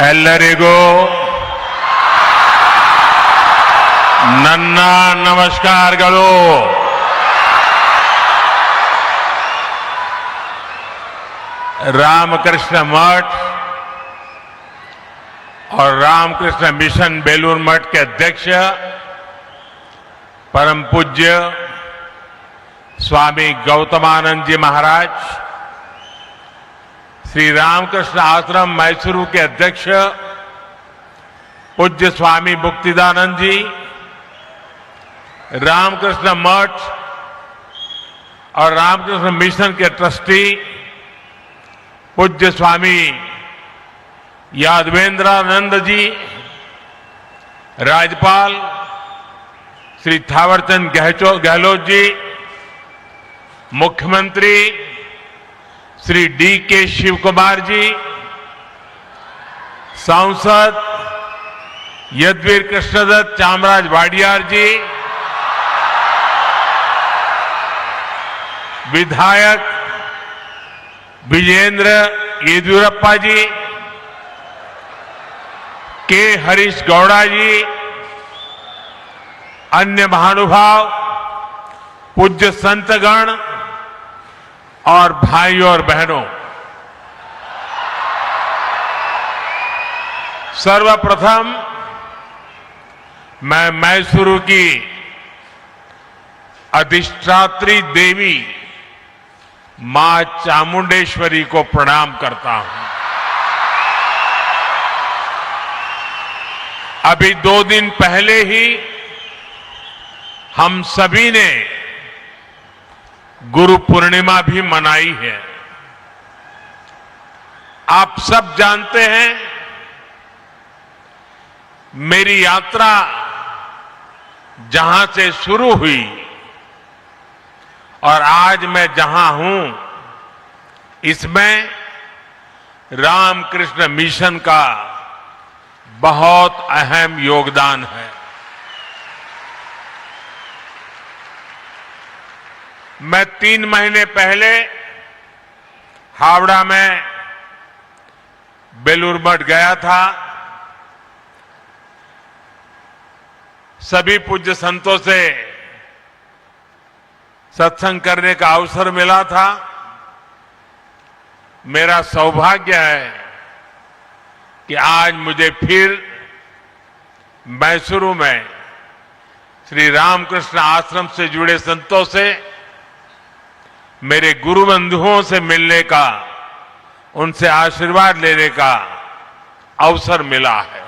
ಎಲ್ಲರಿಗೂ ನನ್ನ ನಮಸ್ಕಾರಗಳು. रामकृष्ण मठ और रामकृष्ण मिशन बेलूर मठ के अध्यक्ष परम पूज्य स्वामी गौतमानंद जी महाराज, श्री रामकृष्ण आश्रम मैसूरू के अध्यक्ष पूज्य स्वामी मुक्तिदानंद जी, रामकृष्ण मठ और रामकृष्ण मिशन के ट्रस्टी पूज्य स्वामी यादवेंद्रानंद जी, राज्यपाल श्री थावरचंद गहलोत जी, मुख्यमंत्री श्री डी.के. शिवकुमार जी, सांसद यदुवीर कृष्णदत्त चामराज वाडियार जी, विधायक विजेंद्र येदियुरप्पा जी, के. हरीश गौड़ा जी, अन्य महानुभाव, पूज्य संतगण और भाइयों और बहनों, सर्वप्रथम मैं मैसूरू की अधिष्ठात्री देवी मां चामुंडेश्वरी को प्रणाम करता हूं. अभी 2 दिन पहले ही हम सभी ने गुरु पूर्णिमा भी मनाई है. आप सब जानते हैं, मेरी यात्रा जहां से शुरू हुई और आज मैं जहां हूं, इसमें रामकृष्ण मिशन का बहुत अहम योगदान है. मैं 3 महीने पहले हावड़ा में बेलूर मठ गया था. सभी पूज्य संतों से सत्संग करने का अवसर मिला था. मेरा सौभाग्य है कि आज मुझे फिर मैसूरू में श्री रामकृष्ण आश्रम से जुड़े संतों से, मेरे गुरु बंधुओं से मिलने का, उनसे आशीर्वाद लेने का अवसर मिला है.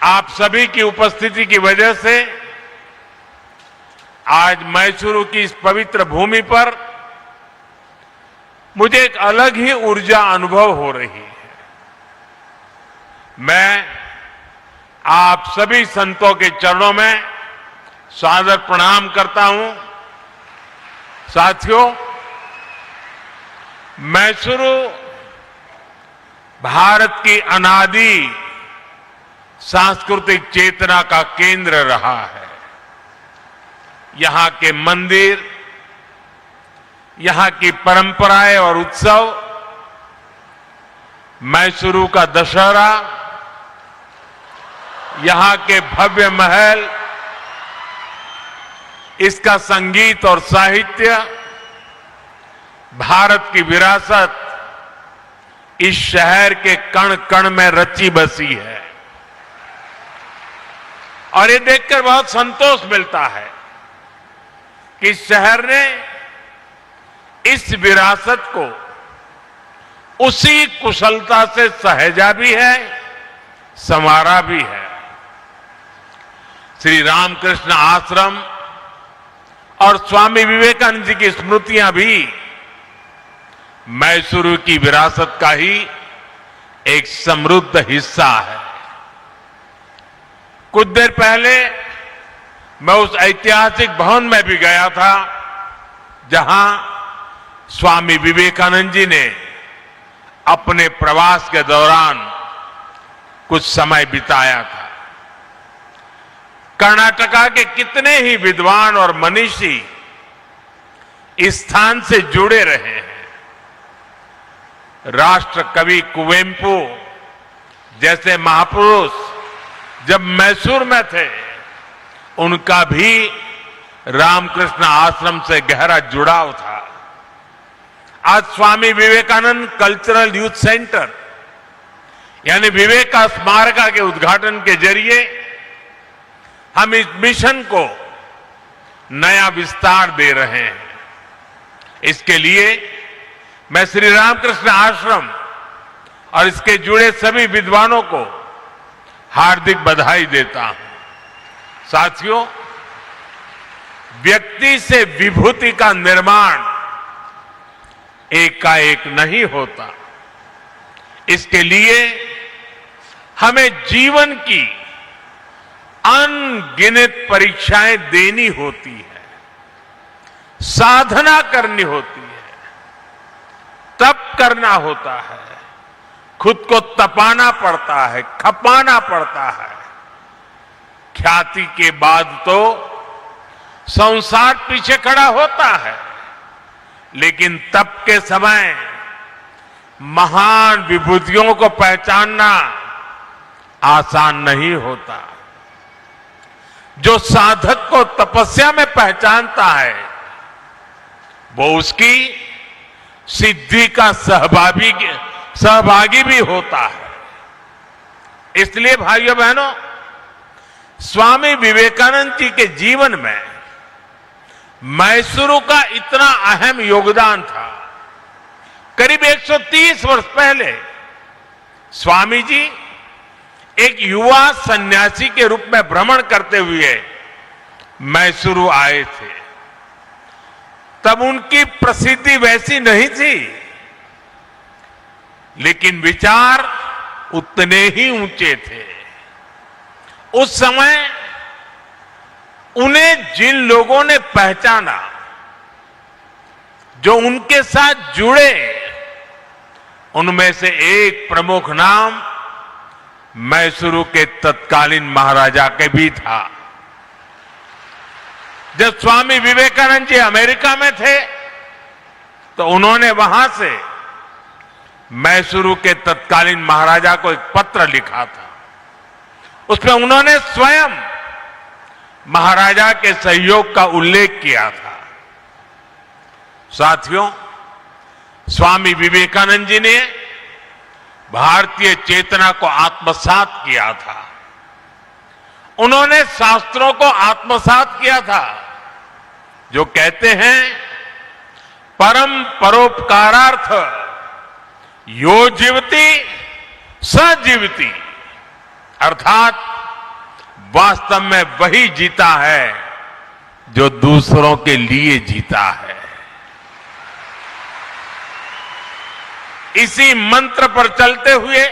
आप सभी की उपस्थिति की वजह से आज मैसूरू की इस पवित्र भूमि पर मुझे एक अलग ही ऊर्जा अनुभव हो रही है. मैं आप सभी संतों के चरणों में सादर प्रणाम करता हूं. साथियों, मैसूरू भारत की अनादि सांस्कृतिक चेतना का केंद्र रहा है. यहां के मंदिर, यहां की परंपराएं और उत्सव, मैसूरू का दशहरा, यहां के भव्य महल, इसका संगीत और साहित्य, भारत की विरासत इस शहर के कण कण में रची बसी है. और ये देखकर बहुत संतोष मिलता है कि शहर ने इस विरासत को उसी कुशलता से सहेजा भी है, संवारा भी है. श्री रामकृष्ण आश्रम और स्वामी विवेकानंद जी की स्मृतियां भी मैसूरू की विरासत का ही एक समृद्ध हिस्सा है. कुछ देर पहले मैं उस ऐतिहासिक भवन में भी गया था जहां स्वामी विवेकानंद जी ने अपने प्रवास के दौरान कुछ समय बिताया था. कर्नाटका के कितने ही विद्वान और मनीषी इस स्थान से जुड़े रहे हैं. राष्ट्र कवि कुवेंपु जैसे महापुरुष जब मैसूर में थे, उनका भी रामकृष्ण आश्रम से गहरा जुड़ाव था। आज Swami Vivekananda cultural youth centre यानी विवेक स्मारका के उद्घाटन के जरिए हम इस मिशन को नया विस्तार दे रहे हैं। इसके लिए मैं श्री रामकृष्ण आश्रम और इसके जुड़े सभी विद्वानों को हार्दिक बधाई देता हूं। साथियों, व्यक्ति से विभूति का निर्माण एकाएक नहीं होता। इसके लिए हमें जीवन की अनगिनत परीक्षाएं देनी होती है, साधना करनी होती है, तप करना होता है, खुद को तपाना पड़ता है, खपाना पड़ता है। ख्याति के बाद तो संसार पीछे खड़ा होता है, लेकिन तप के समय महान विभूतियों को पहचानना आसान नहीं होता। जो साधक को तपस्या में पहचानता है, वो उसकी सिद्धि का सहभागी भी होता है। इसलिए भाइयों बहनों, स्वामी विवेकानंद जी के जीवन में मैसूरू का इतना अहम योगदान था। करीब 130 वर्ष पहले स्वामी जी एक युवा सन्यासी के रूप में भ्रमण करते हुए मैसूरू आए थे। तब उनकी प्रसिद्धि वैसी नहीं थी, लेकिन विचार उतने ही ऊंचे थे। उस समय उन्हें जिन लोगों ने पहचाना, जो उनके साथ जुड़े, उनमें से एक प्रमुख नाम मैसूरू के तत्कालीन महाराजा के भी था। जब स्वामी विवेकानंद जी अमेरिका में थे, तो उन्होंने वहां से मैसूरू के तत्कालीन महाराजा को एक पत्र लिखा था। उसमें उन्होंने स्वयं महाराजा के सहयोग का उल्लेख किया था। साथियों, स्वामी विवेकानंद जी ने भारतीय चेतना को आत्मसात किया था। उन्होंने शास्त्रों को आत्मसात किया था, जो कहते हैं परम परोपकारार्थ यो जीवति स जीवति, अर्थात वास्तव में वही जीता है जो दूसरों के लिए जीता है। इसी मंत्र पर चलते हुए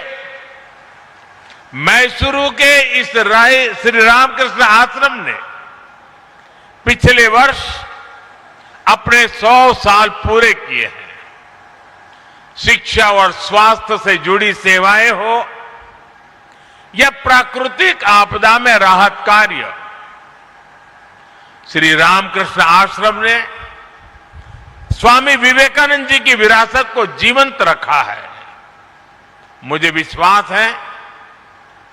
मैसूरू के इस श्री रामकृष्ण आश्रम ने पिछले वर्ष अपने 100 साल पूरे किए हैं। शिक्षा और स्वास्थ्य से जुड़ी सेवाएं हो या प्राकृतिक आपदा में राहत कार्य, श्री रामकृष्ण आश्रम ने स्वामी विवेकानंद जी की विरासत को जीवंत रखा है। मुझे विश्वास है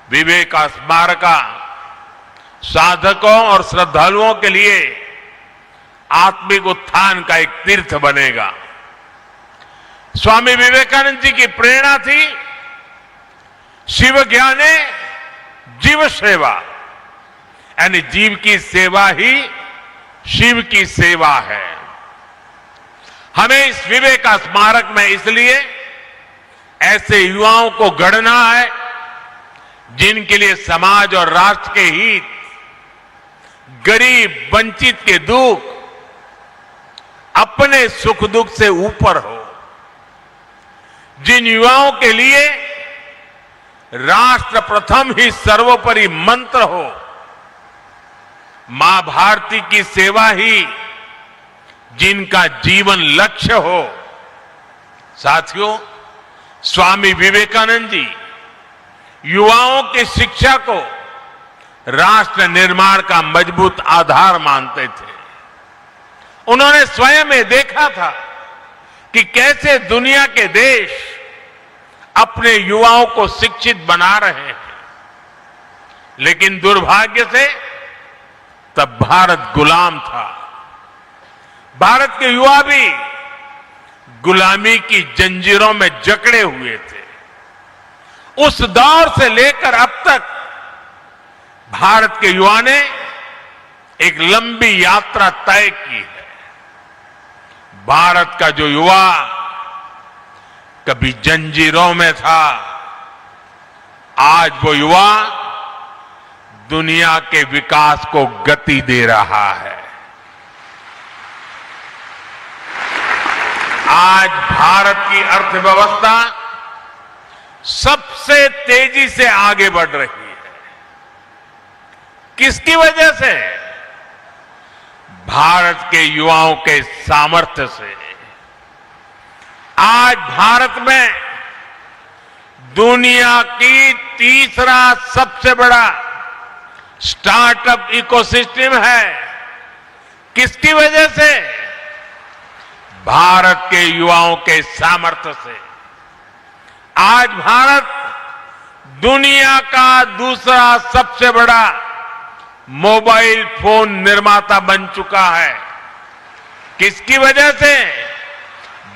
विवेक स्मारका साधकों और श्रद्धालुओं के लिए आत्मिक उत्थान का एक तीर्थ बनेगा। स्वामी विवेकानंद जी की प्रेरणा थी शिव ज्ञाने जीव सेवा, यानी जीव की सेवा ही शिव की सेवा है। हमें इस विवेक स्मारक में इसलिए ऐसे युवाओं को गढ़ना है जिनके लिए समाज और राष्ट्र के हित, गरीब वंचित के दुख अपने सुख दुख से ऊपर हो। जिन युवाओं के लिए राष्ट्र प्रथम ही सर्वोपरि मंत्र हो, मां भारती की सेवा ही जिनका जीवन लक्ष्य हो। साथियों, स्वामी विवेकानंद जी युवाओं की शिक्षा को राष्ट्र निर्माण का मजबूत आधार मानते थे। उन्होंने स्वयं ये देखा था कि कैसे दुनिया के देश अपने युवाओं को शिक्षित बना रहे हैं। लेकिन दुर्भाग्य से तब भारत गुलाम था। भारत के युवा भी गुलामी की जंजीरों में जकड़े हुए थे। उस दौर से लेकर अब तक भारत के युवा ने एक लंबी यात्रा तय की है। भारत का जो युवा कभी जंजीरों में था, आज वो युवा दुनिया के विकास को गति दे रहा है। आज भारत की अर्थव्यवस्था सबसे तेजी से आगे बढ़ रही है। किसकी वजह से? भारत के युवाओं के सामर्थ्य से। आज भारत में दुनिया की तीसरा सबसे बड़ा स्टार्टअप इकोसिस्टम है। किसकी वजह से? भारत के युवाओं के सामर्थ्य से। आज भारत दुनिया का दूसरा सबसे बड़ा मोबाइल फोन निर्माता बन चुका है। किसकी वजह से?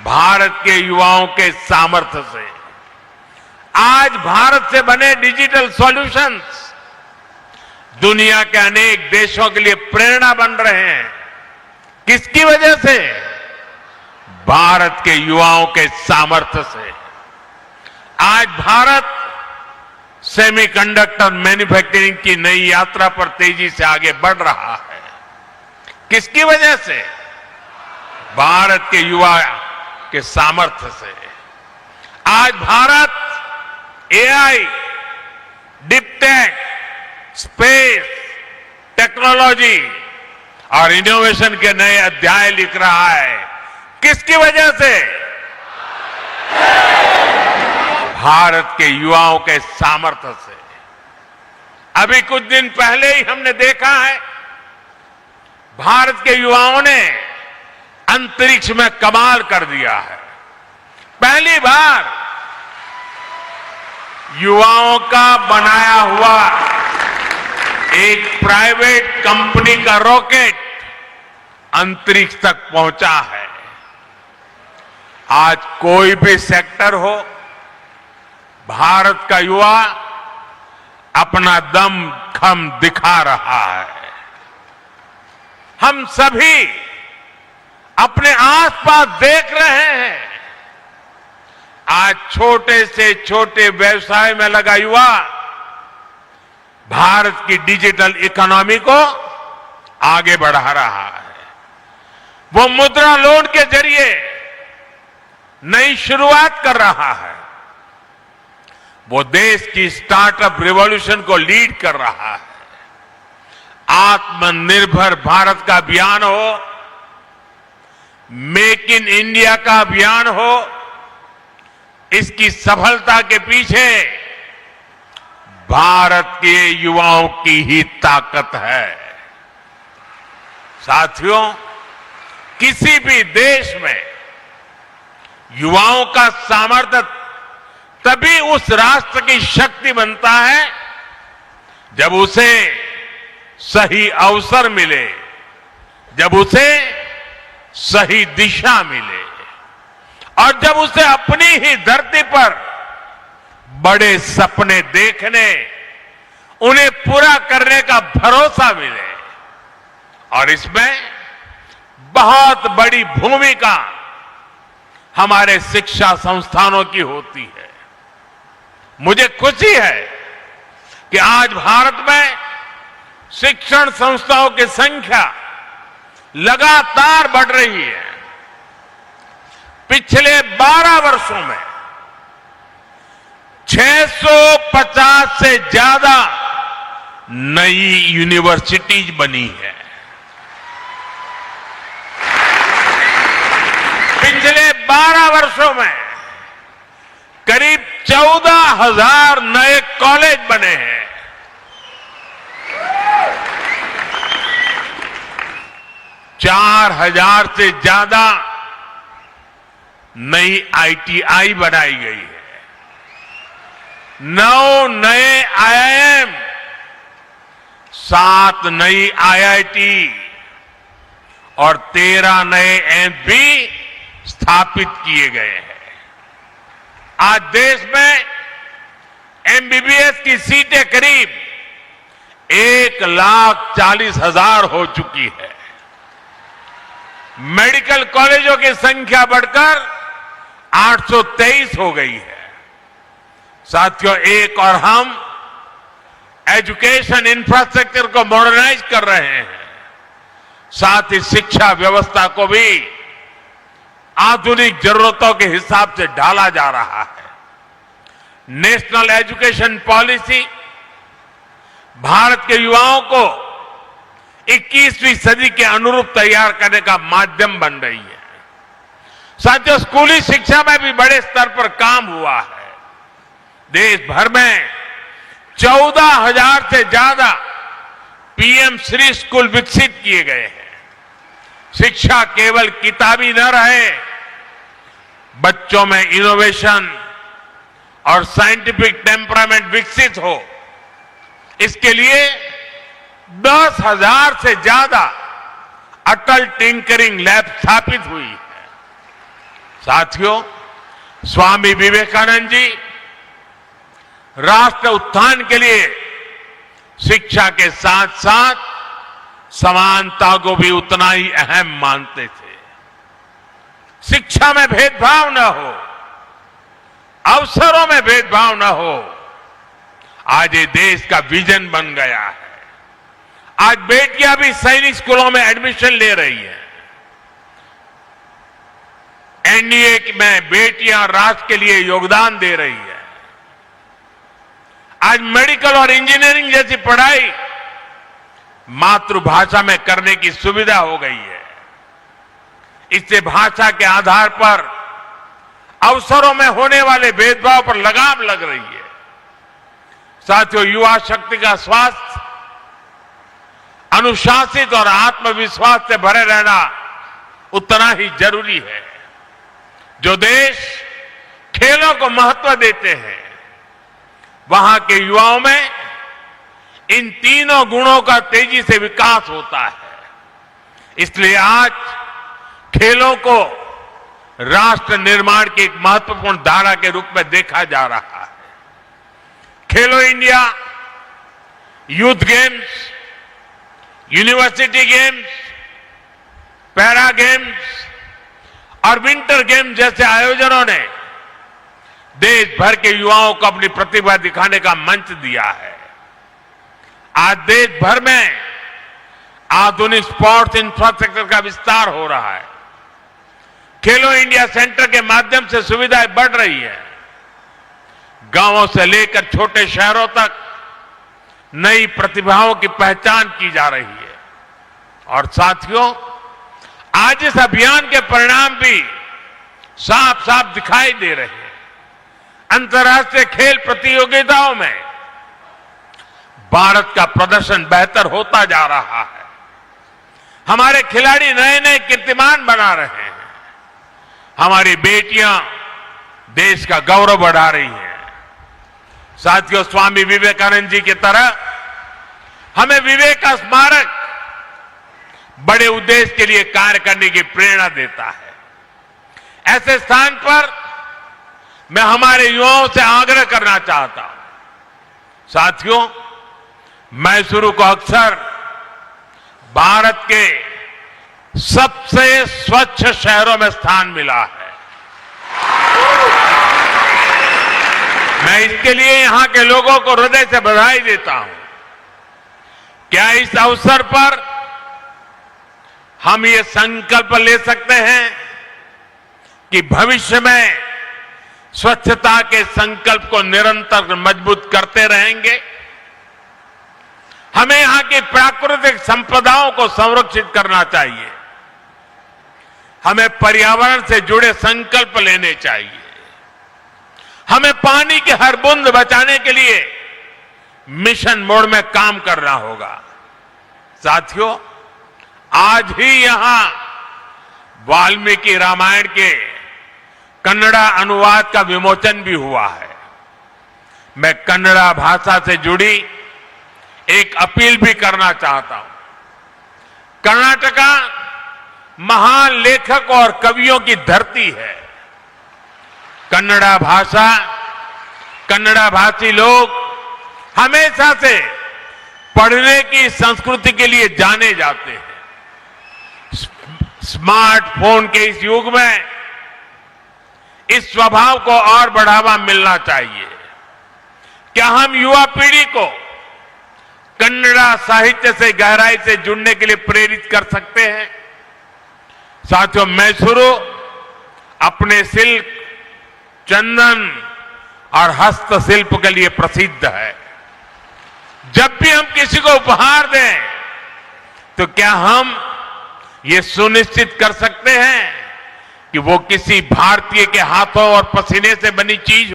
भारत के युवाओं के सामर्थ्य से। आज भारत से बने डिजिटल सॉल्यूशंस दुनिया के अनेक देशों के लिए प्रेरणा बन रहे हैं। किसकी वजह से? भारत के युवाओं के सामर्थ्य से। आज भारत सेमीकंडक्टर मैन्युफैक्चरिंग की नई यात्रा पर तेजी से आगे बढ़ रहा है। किसकी वजह से? भारत के युवा के सामर्थ्य से। आज Bharat AI, deep tech, space technology और इनोवेशन के नए अध्याय लिख रहा है। किसकी वजह से? भारत के युवाओं के सामर्थ्य से। अभी कुछ दिन पहले ही हमने देखा है, भारत के युवाओं ने अंतरिक्ष में कमाल कर दिया है। पहली बार युवाओं का बनाया हुआ एक प्राइवेट कंपनी का रॉकेट अंतरिक्ष तक पहुंचा है। आज कोई भी सेक्टर हो, भारत का युवा अपना दम खम दिखा रहा है। हम सभी अपने आसपास देख रहे हैं, आज छोटे से छोटे व्यवसाय में लगा युवा भारत की डिजिटल इकोनॉमी को आगे बढ़ा रहा है। वो मुद्रा लोन के जरिए नई शुरुआत कर रहा है। वो देश की स्टार्टअप रिवॉल्यूशन को लीड कर रहा है। आत्मनिर्भर भारत का अभियान हो, मेक इन इंडिया का अभियान हो, इसकी सफलता के पीछे भारत के युवाओं की ही ताकत है। साथियों, किसी भी देश में युवाओं का सामर्थ्य तभी उस राष्ट्र की शक्ति बनता है जब उसे सही अवसर मिले, जब उसे सही दिशा मिले और जब उसे अपनी ही धरती पर बड़े सपने देखने, उन्हें पूरा करने का भरोसा मिले। और इसमें बहुत बड़ी भूमिका हमारे शिक्षा संस्थानों की होती है। मुझे खुशी है कि आज भारत में शिक्षण संस्थाओं की संख्या लगातार बढ़ रही है। पिछले 12 वर्षों में 650 से ज्यादा नई यूनिवर्सिटीज बनी है। पिछले 12 वर्षों में करीब 14,000 नए कॉलेज बने हैं। 4,000 से ज्यादा नई आईटीआई बनाई गई है। 9 नए आईआईएम, 7 नई आईआईटी और 13 नए एम्स भी स्थापित किए गए हैं। आज देश में एमबीबीएस की सीटें करीब 1,40,000 हो चुकी है। मेडिकल कॉलेजों की संख्या बढ़कर 823 हो गई है। साथियों, एक और हम एजुकेशन इंफ्रास्ट्रक्चर को मॉडर्नाइज कर रहे हैं, साथ ही शिक्षा व्यवस्था को भी आधुनिक जरूरतों के हिसाब से ढाला जा रहा है। नेशनल एजुकेशन पॉलिसी भारत के युवाओं को 21वीं सदी के अनुरूप तैयार करने का माध्यम बन रही है। साथियों, स्कूली शिक्षा में भी बड़े स्तर पर काम हुआ है। देश भर में 14,000 से ज्यादा पीएम श्री स्कूल विकसित किए गए हैं। शिक्षा केवल किताबी न रहे, बच्चों में इनोवेशन और साइंटिफिक टेम्परामेंट विकसित हो, इसके लिए 10,000 से ज्यादा अटल टिंकरिंग लैब स्थापित हुई है। साथियों, स्वामी विवेकानंद जी राष्ट्र उत्थान के लिए शिक्षा के साथ साथ समानता को भी उतना ही अहम मानते थे। शिक्षा में भेदभाव न हो, अवसरों में भेदभाव न हो, आज ये देश का विजन बन गया है। आज बेटियां भी सैनिक स्कूलों में एडमिशन ले रही हैं। एनडीए में बेटियां राष्ट्र के लिए योगदान दे रही है। आज मेडिकल और इंजीनियरिंग जैसी पढ़ाई मातृभाषा में करने की सुविधा हो गई है। इससे भाषा के आधार पर अवसरों में होने वाले भेदभाव पर लगाम लग रही है। साथियों, युवा शक्ति का स्वास्थ्य अनुशासित और आत्मविश्वास से भरे रहना उतना ही जरूरी है। जो देश खेलों को महत्व देते हैं, वहां के युवाओं में इन तीनों गुणों का तेजी से विकास होता है। इसलिए आज खेलों को राष्ट्र निर्माण की एक महत्वपूर्ण धारा के रूप में देखा जा रहा है। खेलो India, youth games, university games, para games और विंटर गेम्स जैसे आयोजनों ने देश भर के युवाओं को अपनी प्रतिभा दिखाने का मंच दिया है। आज देश भर में आधुनिक स्पोर्ट्स इंफ्रास्ट्रक्चर का विस्तार हो रहा है। खेलो इंडिया सेंटर के माध्यम से सुविधाएं बढ़ रही है। गांवों से लेकर छोटे शहरों तक नई प्रतिभाओं की पहचान की जा रही है। और साथियों, आज इस अभियान के परिणाम भी साफ साफ दिखाई दे रहे हैं। अंतर्राष्ट्रीय खेल प्रतियोगिताओं में भारत का प्रदर्शन बेहतर होता जा रहा है। हमारे खिलाड़ी नए नए कीर्तिमान बना रहे हैं। हमारी बेटियां देश का गौरव बढ़ा रही हैं। साथियों, स्वामी विवेकानंद जी की तरह हमें विवेक का स्मारक बड़े उद्देश्य के लिए कार्य करने की प्रेरणा देता है। ऐसे स्थान पर मैं हमारे युवाओं से आग्रह करना चाहता हूं। साथियों, मैसूरू को अक्सर भारत के सबसे स्वच्छ शहरों में स्थान मिला है। मैं इसके लिए यहां के लोगों को हृदय से बधाई देता हूं। क्या इस अवसर पर हम ये संकल्प ले सकते हैं कि भविष्य में स्वच्छता के संकल्प को निरंतर मजबूत करते रहेंगे? हमें यहां की प्राकृतिक संपदाओं को संरक्षित करना चाहिए। हमें पर्यावरण से जुड़े संकल्प लेने चाहिए। हमें पानी की हर बूंद बचाने के लिए मिशन मोड में काम करना होगा। साथियों, आज ही यहां वाल्मीकि रामायण के कन्नड़ा अनुवाद का विमोचन भी हुआ है। मैं कन्नड़ा भाषा से जुड़ी एक अपील भी करना चाहता हूं। कर्नाटका महान लेखक और कवियों की धरती है। कन्नड़ा भाषा, कन्नड़ा भाषी लोग हमेशा से पढ़ने की संस्कृति के लिए जाने जाते हैं। स्मार्टफोन के इस युग में इस स्वभाव को और बढ़ावा मिलना चाहिए। क्या हम युवा पीढ़ी को कन्नड़ा साहित्य से गहराई से जुड़ने के लिए प्रेरित कर सकते हैं? साथियों, मैसूरू अपने सिल्क, चंदन और हस्तशिल्प के लिए प्रसिद्ध है। जब भी हम किसी को उपहार दें तो क्या हम ये सुनिश्चित कर सकते हैं कि वो किसी भारतीय के हाथों और पसीने से बनी चीज